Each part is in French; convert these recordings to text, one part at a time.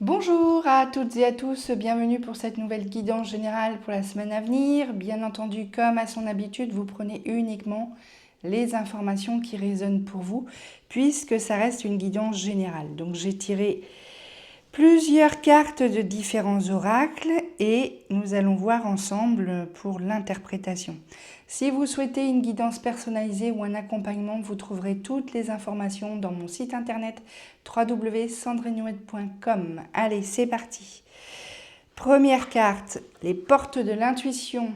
Bonjour à toutes et à tous, bienvenue pour cette nouvelle guidance générale pour la semaine à venir. Bien entendu, comme à son habitude, vous prenez uniquement les informations qui résonnent pour vous, puisque ça reste une guidance générale. Donc j'ai tiré plusieurs cartes de différents oracles et nous allons voir ensemble pour l'interprétation. Si vous souhaitez une guidance personnalisée ou un accompagnement, vous trouverez toutes les informations dans mon site internet www.sandrinouet.com. Allez, c'est parti. Première carte, les portes de l'intuition.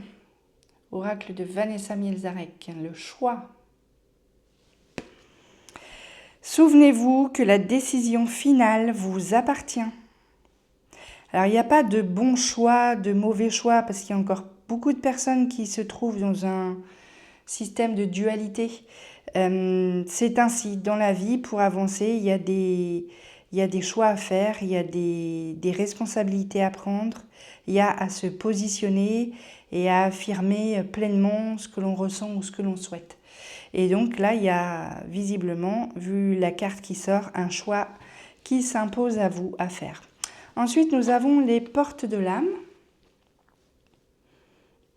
Oracle de Vanessa Mielzarek, le choix. Souvenez-vous que la décision finale vous appartient. Alors, il n'y a pas de bon choix, de mauvais choix, parce qu'il y a encore beaucoup de personnes qui se trouvent dans un système de dualité. C'est ainsi, dans la vie, pour avancer, il y a des choix à faire, il y a des responsabilités à prendre, il y a à se positionner et à affirmer pleinement ce que l'on ressent ou ce que l'on souhaite. Et donc là, il y a visiblement, vu la carte qui sort, un choix qui s'impose à vous à faire. Ensuite, nous avons les portes de l'âme.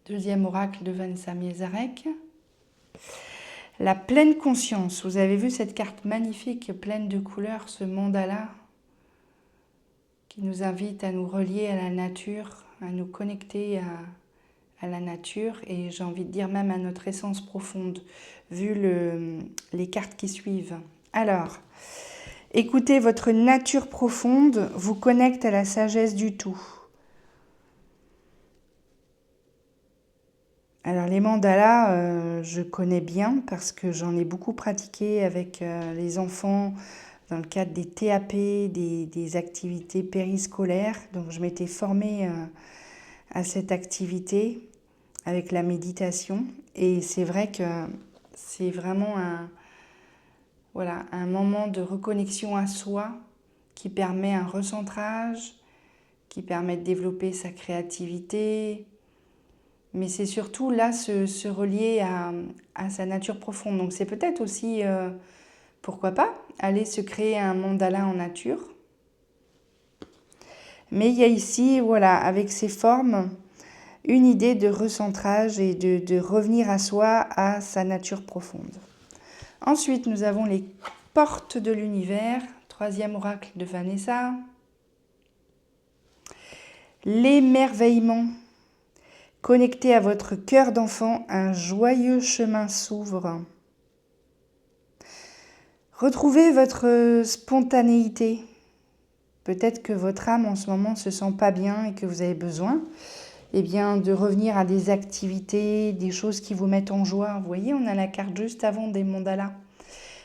Deuxième oracle de Vanessa Mielzarek. La pleine conscience. Vous avez vu cette carte magnifique, pleine de couleurs, ce mandala qui nous invite à nous relier à la nature, à nous connecter à la nature et j'ai envie de dire même à notre essence profonde, vu les cartes qui suivent. Alors, écoutez, votre nature profonde vous connecte à la sagesse du tout. Alors les mandalas, je connais bien parce que j'en ai beaucoup pratiqué avec les enfants dans le cadre des TAP, des activités périscolaires. Donc je m'étais formée à cette activité avec la méditation. Et c'est vrai que c'est vraiment un moment de reconnexion à soi qui permet un recentrage, qui permet de développer sa créativité. Mais c'est surtout là se relier à sa nature profonde. Donc c'est peut-être aussi, pourquoi pas, aller se créer un mandala en nature. Mais il y a ici, voilà, avec ces formes, une idée de recentrage et de revenir à soi, à sa nature profonde. Ensuite, nous avons les portes de l'univers, troisième oracle de Vanessa. L'émerveillement. Connecté à votre cœur d'enfant, un joyeux chemin s'ouvre. Retrouvez votre spontanéité. Peut-être que votre âme en ce moment ne se sent pas bien et que vous avez besoin de revenir à des activités, des choses qui vous mettent en joie. Vous voyez, on a la carte juste avant des mandalas.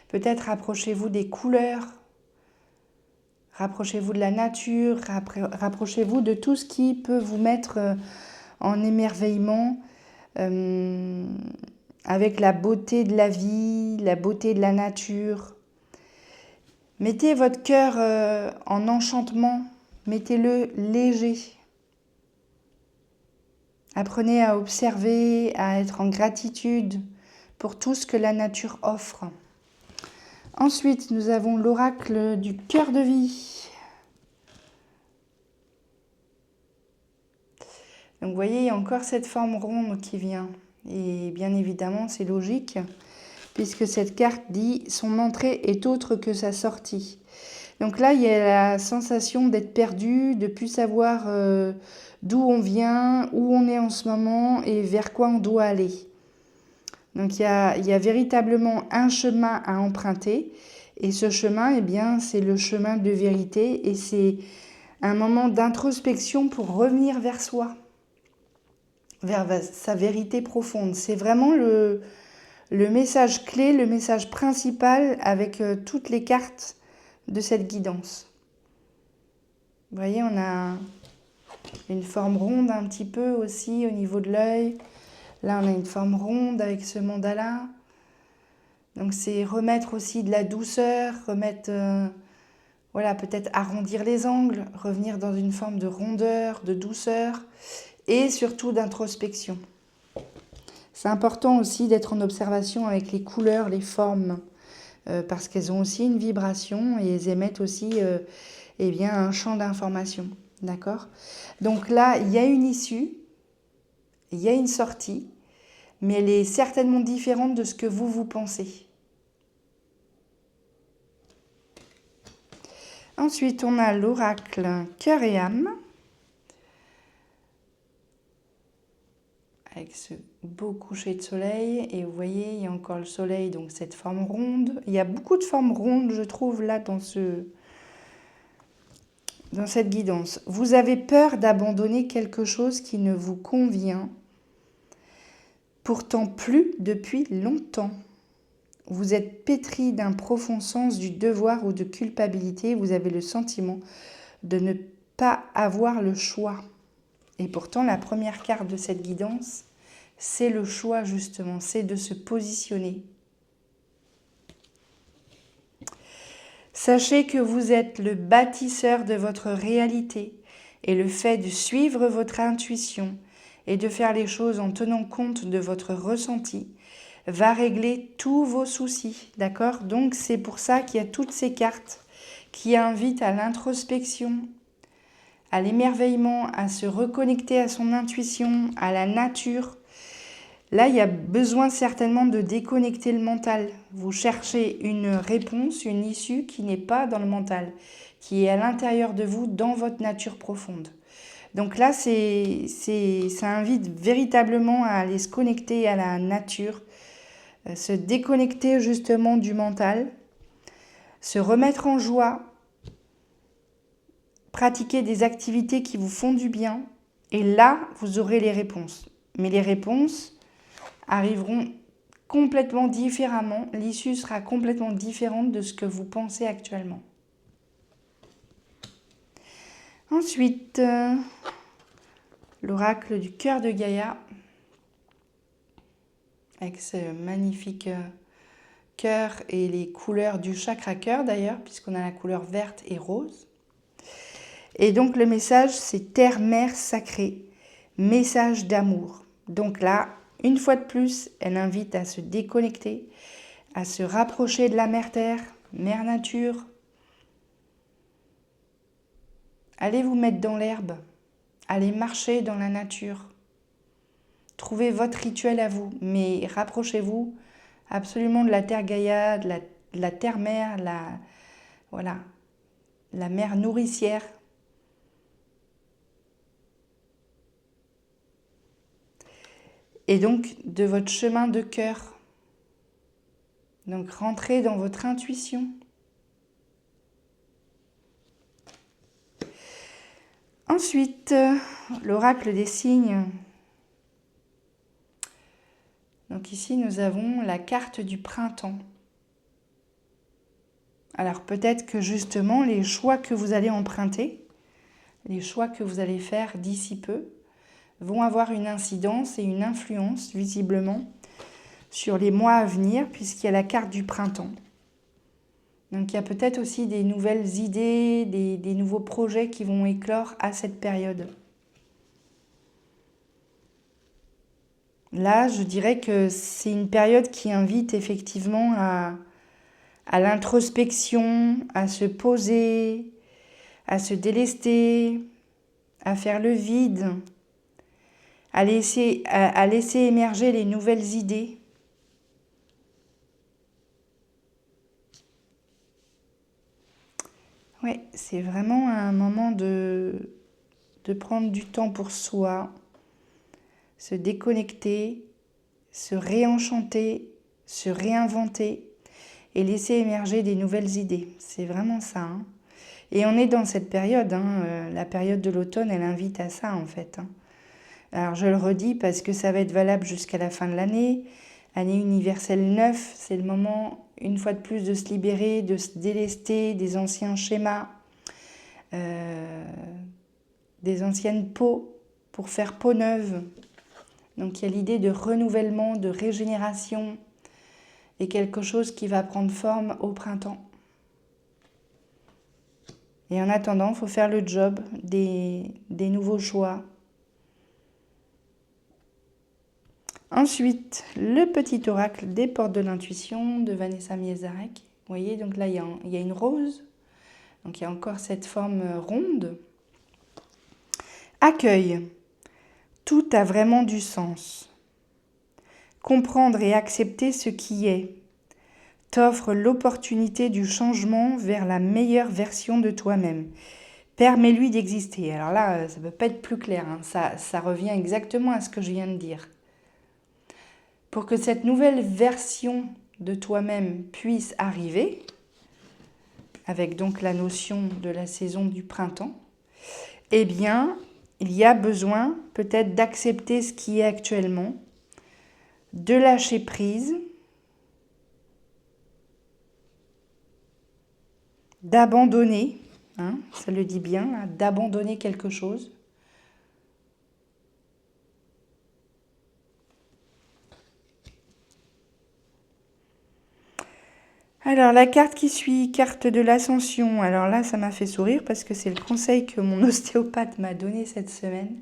Peut-être rapprochez-vous des couleurs, rapprochez-vous de la nature, rapprochez-vous de tout ce qui peut vous mettre en émerveillement avec la beauté de la vie, la beauté de la nature. Mettez votre cœur en enchantement, mettez-le léger. Apprenez à observer, à être en gratitude pour tout ce que la nature offre. Ensuite, nous avons l'oracle du cœur de vie. Donc vous voyez, il y a encore cette forme ronde qui vient. Et bien évidemment, c'est logique, puisque cette carte dit « son entrée est autre que sa sortie ». Donc là, il y a la sensation d'être perdu, de ne plus savoir d'où on vient, où on est en ce moment et vers quoi on doit aller. Donc il y a véritablement un chemin à emprunter. Et ce chemin, c'est le chemin de vérité et c'est un moment d'introspection pour revenir vers soi, vers sa vérité profonde. C'est vraiment le message clé, le message principal avec toutes les cartes de cette guidance. Vous voyez, on a une forme ronde un petit peu aussi au niveau de l'œil. Là, on a une forme ronde avec ce mandala. Donc, c'est remettre aussi de la douceur, remettre, peut-être arrondir les angles, revenir dans une forme de rondeur, de douceur et surtout d'introspection. C'est important aussi d'être en observation avec les couleurs, les formes, parce qu'elles ont aussi une vibration et elles émettent aussi eh bien, un champ d'information. D'accord? Donc là, il y a une issue, il y a une sortie, mais elle est certainement différente de ce que vous pensez. Ensuite, on a l'oracle cœur et âme, avec ce beau coucher de soleil. Et vous voyez, il y a encore le soleil, donc cette forme ronde. Il y a beaucoup de formes rondes, je trouve, là, dans cette guidance. Vous avez peur d'abandonner quelque chose qui ne vous convient, pourtant plus depuis longtemps. Vous êtes pétri d'un profond sens du devoir ou de culpabilité. Vous avez le sentiment de ne pas avoir le choix. Et pourtant, la première carte de cette guidance, c'est le choix justement, c'est de se positionner. Sachez que vous êtes le bâtisseur de votre réalité et le fait de suivre votre intuition et de faire les choses en tenant compte de votre ressenti va régler tous vos soucis, d'accord? Donc c'est pour ça qu'il y a toutes ces cartes qui invitent à l'introspection, à l'émerveillement, à se reconnecter à son intuition, à la nature. Là, il y a besoin certainement de déconnecter le mental. Vous cherchez une réponse, une issue qui n'est pas dans le mental, qui est à l'intérieur de vous, dans votre nature profonde. Donc là, ça invite véritablement à aller se connecter à la nature, se déconnecter justement du mental, se remettre en joie, pratiquer des activités qui vous font du bien, et là, vous aurez les réponses. Mais les réponses arriveront complètement différemment, l'issue sera complètement différente de ce que vous pensez actuellement. Ensuite, l'oracle du cœur de Gaïa, avec ce magnifique cœur et les couleurs du chakra cœur d'ailleurs, puisqu'on a la couleur verte et rose. Et donc le message, c'est terre-mère sacrée, message d'amour. Donc là, une fois de plus, elle invite à se déconnecter, à se rapprocher de la mère terre, mère nature. Allez vous mettre dans l'herbe, allez marcher dans la nature. Trouvez votre rituel à vous, mais rapprochez-vous absolument de la terre Gaïa, de la terre-mère, la mère nourricière. Et donc de votre chemin de cœur. Donc rentrez dans votre intuition. Ensuite, l'oracle des signes. Donc ici, nous avons la carte du printemps. Alors peut-être que justement, les choix que vous allez emprunter, les choix que vous allez faire d'ici peu, vont avoir une incidence et une influence, visiblement, sur les mois à venir, puisqu'il y a la carte du printemps. Donc il y a peut-être aussi des nouvelles idées, des nouveaux projets qui vont éclore à cette période. Là, je dirais que c'est une période qui invite effectivement à l'introspection, à se poser, à se délester, à faire le vide, à laisser émerger les nouvelles idées. Oui, c'est vraiment un moment de prendre du temps pour soi, se déconnecter, se réenchanter, se réinventer et laisser émerger des nouvelles idées. C'est vraiment ça. Hein. Et on est dans cette période, la période de l'automne, elle invite à ça en fait. Alors je le redis parce que ça va être valable jusqu'à la fin de l'année. Année universelle 9, c'est le moment, une fois de plus, de se libérer, de se délester des anciens schémas, des anciennes peaux, pour faire peau neuve. Donc il y a l'idée de renouvellement, de régénération, et quelque chose qui va prendre forme au printemps. Et en attendant, il faut faire le job des nouveaux choix. Ensuite, le petit oracle des portes de l'intuition de Vanessa Miezarek. Vous voyez, donc là, il y a une rose. Donc il y a encore cette forme ronde. Accueil. Tout a vraiment du sens. Comprendre et accepter ce qui est t'offre l'opportunité du changement vers la meilleure version de toi-même. Permets-lui d'exister. Alors là, ça ne peut pas être plus clair, hein. Ça revient exactement à ce que je viens de dire. Pour que cette nouvelle version de toi-même puisse arriver, avec donc la notion de la saison du printemps, eh bien, il y a besoin peut-être d'accepter ce qui est actuellement, de lâcher prise, d'abandonner, hein, ça le dit bien, hein, d'abandonner quelque chose. Alors, la carte qui suit, carte de l'ascension. Alors là, ça m'a fait sourire parce que c'est le conseil que mon ostéopathe m'a donné cette semaine.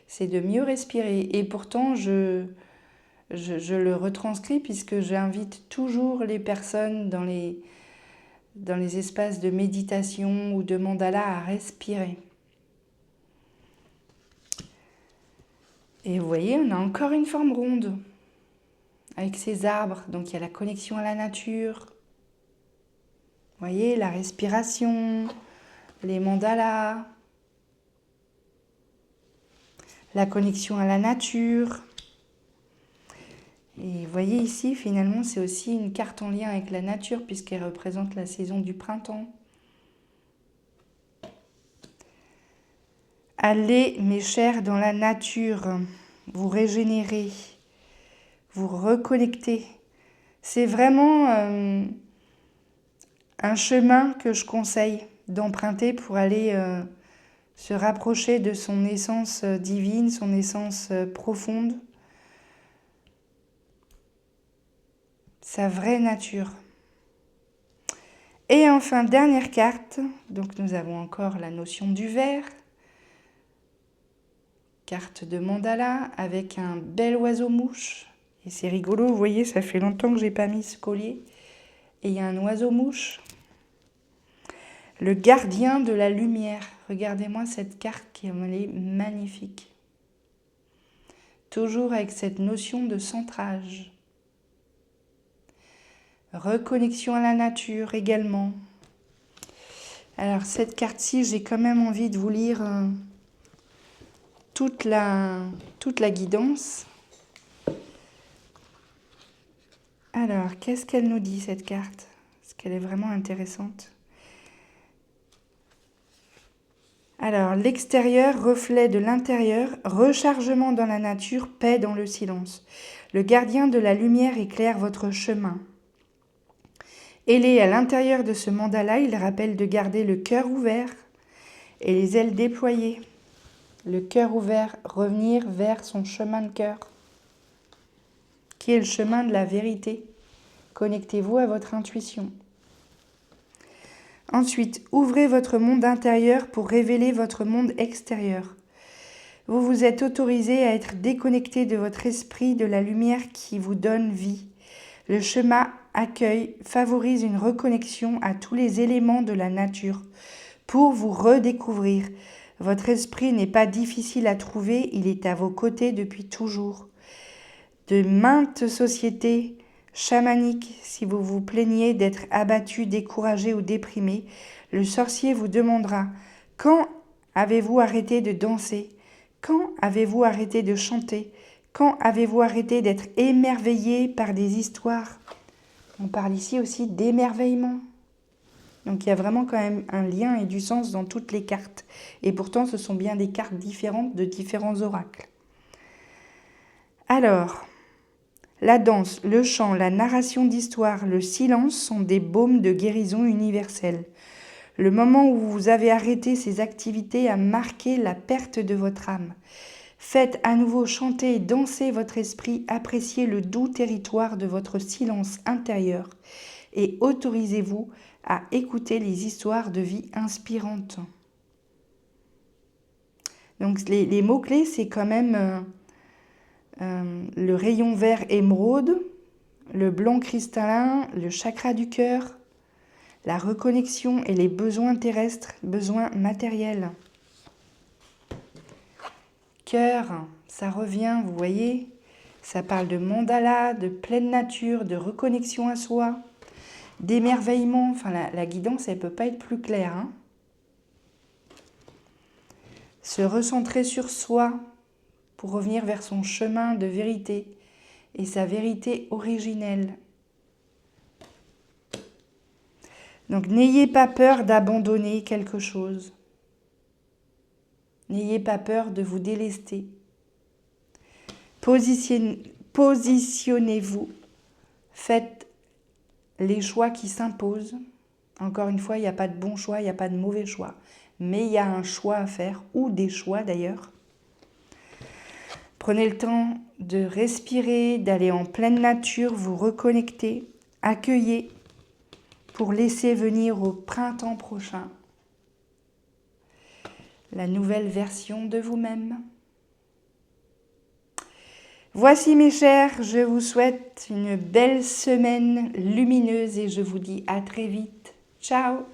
C'est de mieux respirer. Et pourtant, je le retranscris puisque j'invite toujours les personnes dans les espaces de méditation ou de mandala à respirer. Et vous voyez, on a encore une forme ronde avec ces arbres. Donc il y a la connexion à la nature. Vous voyez, la respiration, les mandalas, la connexion à la nature. Et vous voyez ici, finalement, c'est aussi une carte en lien avec la nature puisqu'elle représente la saison du printemps. Allez, mes chers, dans la nature, vous régénérer, vous reconnecter. C'est vraiment un chemin que je conseille d'emprunter pour aller se rapprocher de son essence divine, son essence profonde, sa vraie nature. Et enfin, dernière carte, donc nous avons encore la notion du verre. Carte de mandala avec un bel oiseau-mouche. Et c'est rigolo, vous voyez, ça fait longtemps que j'ai pas mis ce collier. Et il y a un oiseau-mouche. Le gardien de la lumière. Regardez-moi cette carte qui est magnifique. Toujours avec cette notion de centrage. Reconnexion à la nature également. Alors cette carte-ci, j'ai quand même envie de vous lire toute la guidance. Alors, qu'est-ce qu'elle nous dit cette carte? Parce qu'elle est vraiment intéressante. Alors, l'extérieur, reflet de l'intérieur, rechargement dans la nature, paix dans le silence. Le gardien de la lumière éclaire votre chemin. Ailé à l'intérieur de ce mandala, il rappelle de garder le cœur ouvert et les ailes déployées. Le cœur ouvert, revenir vers son chemin de cœur, qui est le chemin de la vérité. Connectez-vous à votre intuition. Ensuite, ouvrez votre monde intérieur pour révéler votre monde extérieur. Vous vous êtes autorisé à être déconnecté de votre esprit, de la lumière qui vous donne vie. Le chemin accueil favorise une reconnexion à tous les éléments de la nature pour vous redécouvrir. Votre esprit n'est pas difficile à trouver, il est à vos côtés depuis toujours. De maintes sociétés chamaniques, si vous vous plaignez d'être abattu, découragé ou déprimé, le sorcier vous demandera « Quand avez-vous arrêté de danser ? Quand avez-vous arrêté de chanter ? Quand avez-vous arrêté d'être émerveillé par des histoires ?» On parle ici aussi d'émerveillement. Donc il y a vraiment quand même un lien et du sens dans toutes les cartes. Et pourtant, ce sont bien des cartes différentes de différents oracles. Alors, la danse, le chant, la narration d'histoire, le silence sont des baumes de guérison universelle. Le moment où vous avez arrêté ces activités a marqué la perte de votre âme. Faites à nouveau chanter et danser votre esprit, appréciez le doux territoire de votre silence intérieur et autorisez-vous à écouter les histoires de vie inspirantes. Donc les mots-clés, c'est quand même le rayon vert émeraude, le blanc cristallin, le chakra du cœur, la reconnexion et les besoins terrestres, besoins matériels. Cœur, ça revient, vous voyez, ça parle de mandala, de pleine nature, de reconnexion à soi, d'émerveillement. Enfin, la guidance, elle ne peut pas être plus claire. Hein. Se recentrer sur soi pour revenir vers son chemin de vérité et sa vérité originelle. Donc, n'ayez pas peur d'abandonner quelque chose. N'ayez pas peur de vous délester. Positionnez-vous. Faites les choix qui s'imposent. Encore une fois, il n'y a pas de bon choix, il n'y a pas de mauvais choix. Mais il y a un choix à faire, ou des choix d'ailleurs. Prenez le temps de respirer, d'aller en pleine nature, vous reconnecter, accueillez pour laisser venir au printemps prochain la nouvelle version de vous-même. Voici mes chers, je vous souhaite une belle semaine lumineuse et je vous dis à très vite. Ciao!